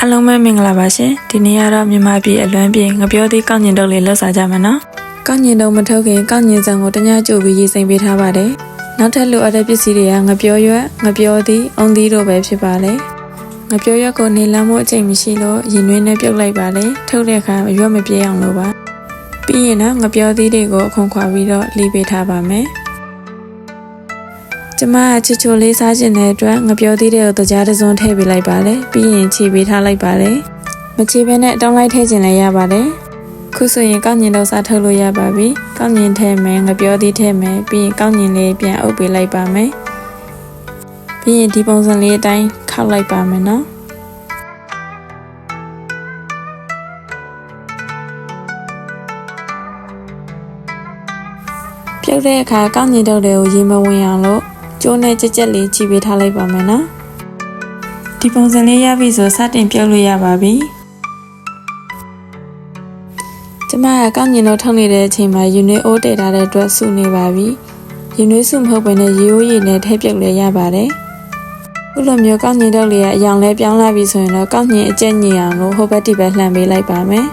အားလုံးပဲမင်္ဂလာပါရှင်ဒီနေ့ကတော့မြန်မာပြည်အလွမ်းပြေငပြောသေးကောက်ညင်တုပ်လေးလှုပ်စားကြမှာနော်ကောက်ညင်တုပ်မထုတ်ခင်ကောက်ညင်စံကိုတညကြိုပြီးရေးစိမ်ပေးထားပါတယ်နောက်ထပ်လိုအပ်တဲ့ပစ္စည်းတွေကငပြောရွက်ငပြောသီးအုံသီးတို့ပဲဖြစ်ပါလေငပြောရွက်ကိုနေလမ်းမှုအချိန်မရှိလို့ရင်နှွေးနဲ့ပြုတ်လိုက်ပါလေထုတ်တဲ့အခါရွက်မပြေးအောင်လို့ပါပြီးရင်တော့ငပြောသီးတွေကိုအခွန်ခွာပြီးတော့လှီးပေးထားပါမယ်ကျမကချစ်ချိုလေးစားခြင်းတဲ့အတွက်ငပြောသီးတွေကိုကြားတစုံထည့်ပေးလိုက်ပါတယ်ပြီးရင်ခြေပေးထားလိုက်ပါတယ်မခြေဘဲနဲ့တောင်းလိုက်ထည့်ခြင်းလည်းရပါတယ်ခုဆိုရင်ကောက်ညင်တော့စားထုတ်လို့ရပါပြီကောက်ညင်ထည့်မယ်ငပြောသီးထည့်မယ်ပြီးရင်ကောက်ညင်လေးပြန်အုပ်ပေးလိုက်ပါမယ်ပြီးရင်ဒီပုံစံလေးအတိုင်းခောက်လိုက်ပါမယ်နော်ပြုတ်တဲ့အခါကောက်ညင်တုပ်တွေကိုရေမဝင်အောင်လို့ကျိုးနဲ့ကြက်ကြက်လေးချီပေးထားလိုက်ပါမယ်နော်ဒီပုံစံလေးရပြီဆိုစတင်ပြုတ်လို့ရပါပြီကျမကကောက်ညင်တုပ်ထုတ်နေတဲ့အချိန်မှာယူနွေးအိုးတည်ထားတဲ့အတွက်စုနေပါပြီယူနွေးစုမဟုတ်ဘဲနဲ့ရေအိုးရေနဲ့ထည့်ပြုတ်လည်းရပါတယ်ခုလိုမျိုးကောက်ညင်တုပ်လေးကအယောင်လဲပြောင်းလာပြီဆိုရင်တော့ကောက်ညင်အကျက်ညင်အောင်လို့ဟိုဘက်ဒီဘက်လှန်ပေးလိုက်ပါမယ်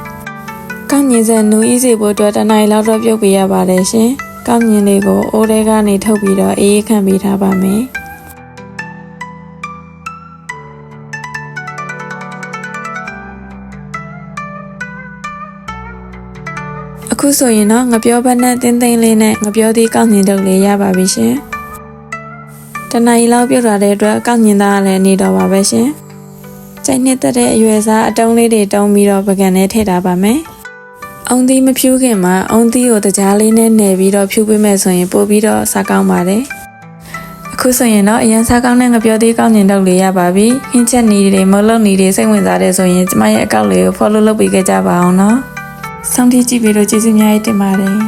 ကောက်ညင်စံနူးအေးစေဖို့အတွက်တစ်နာရီလောက်တော့ပြုတ်ပေးရပါတယ်ရှင်ကောက်ညင်လေးကိုအိုးထဲကနေထုတ်ပြီးတော့အေးအေးခန့်ပေးထားပါမယ်အခုဆိုရင်တော့ငပြောဘက်နဲ့တင်းသိမ်းလေးနဲ့ငပြောသီးကောက်ညင်တုပ်လေးရပါပြီရှင်တနအီလောက်ပြုတ်လာတဲ့အတွက်ကောက်ညင်သားကလည်းနေတော့ပါပဲရှင်ကြိုက်နှစ်သက်တဲ့အရွယ်စားအတုံးလေးတွေတုံးပြီးတော့ပကံနဲ့ထည့်ထားပါမယ်အုံသီးမဖြူးခင်မှာအုံသီးကိုတကြားလေးနဲ့နယ်ပြီးတော့ဖြူးပေးမယ်ဆိုရင်ပို့ပြီးတော့စားကောင်းပါတယ်အခုဆိုရင်တော့အရင်စားကောင်းတဲ့ငပြောသီးကောက်ညင်တုပ်လေးရပါပြီဟင်းချက်နီးတွေမုတ်လုံးနီးတွေစိတ်ဝင်စားတဲ့ဆိုရင်ကျမရဲ့အကောက်လေးကို follow လုပ်ပေးခဲ့ကြပါအောင်နော်စောင့်ကြည့်ပြီးတော့ကျေးဇူးများတင်ပါတယ်